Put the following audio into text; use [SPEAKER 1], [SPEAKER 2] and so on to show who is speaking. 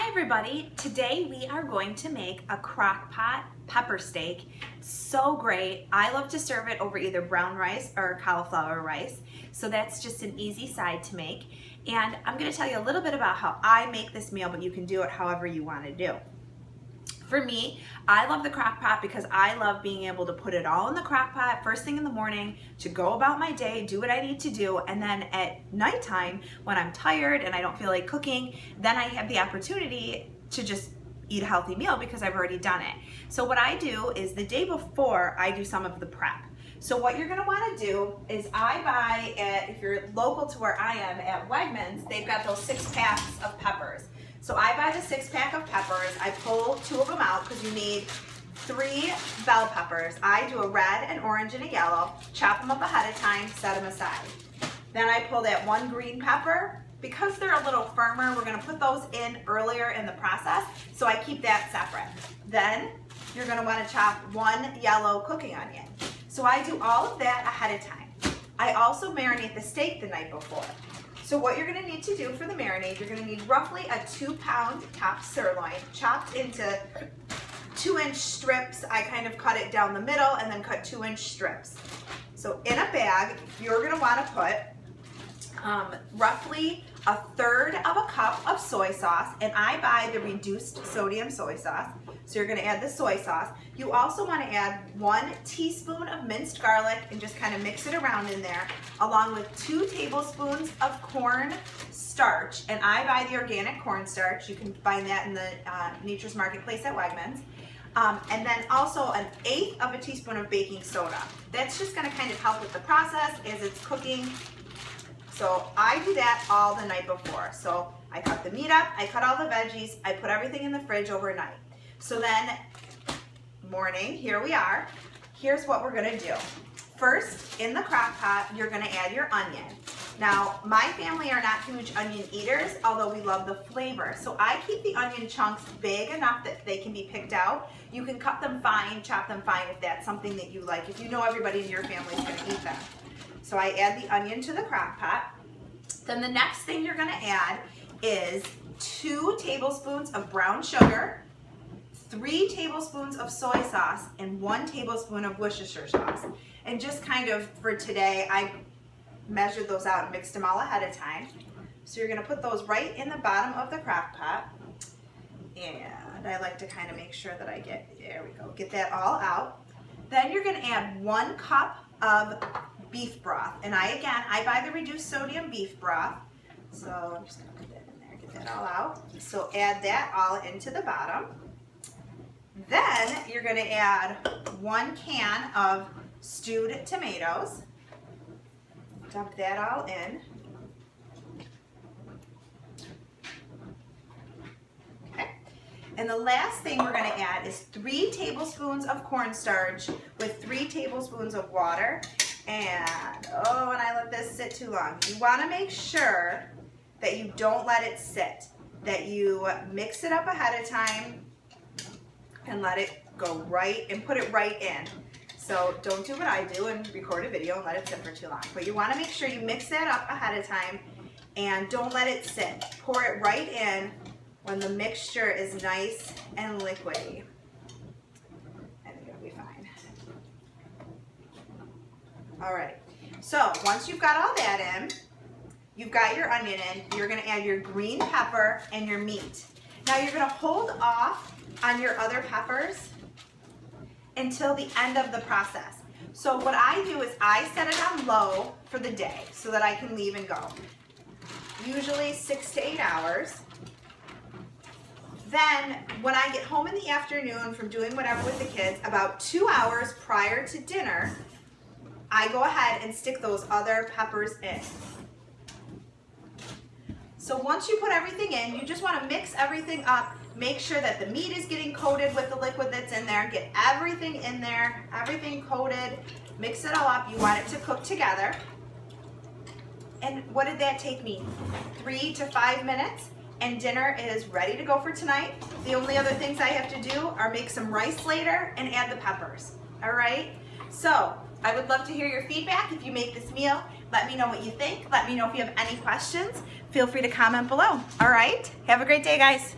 [SPEAKER 1] Hi everybody, today we are going to make a crock pot pepper steak. It's so great. I love to serve it over either brown rice or cauliflower rice. So that's just an easy side to make. And I'm going to tell you a little bit about how I make this meal, but you can do it however you want to do. For me, I love the crock pot because I love being able to put it all in the crock pot first thing in the morning to go about my day, do what I need to do, and then at nighttime when I'm tired and I don't feel like cooking, then I have the opportunity to just eat a healthy meal because I've already done it. So what I do is the day before I do some of the prep. So what you're gonna wanna do is I buy if you're local to where I am at Wegmans, they've got those 6 packs of peppers. So I buy the 6-pack of peppers, I pull 2 of them out because you need 3 bell peppers. I do a red, an orange, and a yellow, chop them up ahead of time, set them aside. Then I pull that 1 green pepper. Because they're a little firmer, we're gonna put those in earlier in the process, so I keep that separate. Then you're gonna wanna chop 1 yellow cooking onion. So I do all of that ahead of time. I also marinate the steak the night before. So what you're gonna need to do for the marinade, you're gonna need roughly a 2-pound top sirloin chopped into 2-inch strips. I kind of cut it down the middle and then cut 2-inch strips. So in a bag, you're gonna wanna put roughly 1/3 of a cup of soy sauce, and I buy the reduced sodium soy sauce. So you're gonna add the soy sauce. You also wanna add 1 teaspoon of minced garlic and just kind of mix it around in there, along with 2 tablespoons of corn starch. And I buy the organic cornstarch. You can find that in the Nature's Marketplace at Wegmans. And then also 1/8 of a teaspoon of baking soda. That's just gonna kind of help with the process as it's cooking. So I do that all the night before. So I cut the meat up, I cut all the veggies, I put everything in the fridge overnight. So then morning, here we are. Here's what we're gonna do. First, in the crock pot, you're gonna add your onion. Now, my family are not huge onion eaters, although we love the flavor. So I keep the onion chunks big enough that they can be picked out. You can cut them fine, chop them fine if that's something that you like, if you know everybody in your family is gonna eat them. So I add the onion to the crock pot. Then the next thing you're gonna add is 2 tablespoons of brown sugar, 3 tablespoons of soy sauce, and 1 tablespoon of Worcestershire sauce. And just kind of for today, I measured those out and mixed them all ahead of time. So you're gonna put those right in the bottom of the crock pot. And I like to kind of make sure that I there we go, get that all out. Then you're gonna add 1 cup of beef broth. And I buy the reduced sodium beef broth. So I'm just gonna put that in there, get that all out. So add that all into the bottom. Then you're gonna add 1 can of stewed tomatoes. Dump that all in. Okay. And the last thing we're gonna add is 3 tablespoons of cornstarch with 3 tablespoons of water. And, oh, and I let this sit too long. You wanna make sure that you don't let it sit, that you mix it up ahead of time and let it go right, and put it right in. So don't do what I do and record a video and let it sit for too long. But you wanna make sure you mix that up ahead of time and don't let it sit. Pour it right in when the mixture is nice and liquidy. And it'll be fine. All right, so once you've got all that in, you've got your onion in, you're gonna add your green pepper and your meat. Now you're gonna hold off on your other peppers until the end of the process. So what I do is I set it on low for the day so that I can leave and go. Usually 6 to 8 hours. Then when I get home in the afternoon from doing whatever with the kids, about 2 hours prior to dinner, I go ahead and stick those other peppers in. So once you put everything in, you just want to mix everything up. Make sure that the meat is getting coated with the liquid that's in there. Get everything in there, everything coated. Mix it all up. You want it to cook together. And what did that take me? 3 to 5 minutes. And dinner is ready to go for tonight. The only other things I have to do are make some rice later and add the peppers. All right? So I would love to hear your feedback if you make this meal. Let me know what you think. Let me know if you have any questions. Feel free to comment below. All right? Have a great day, guys.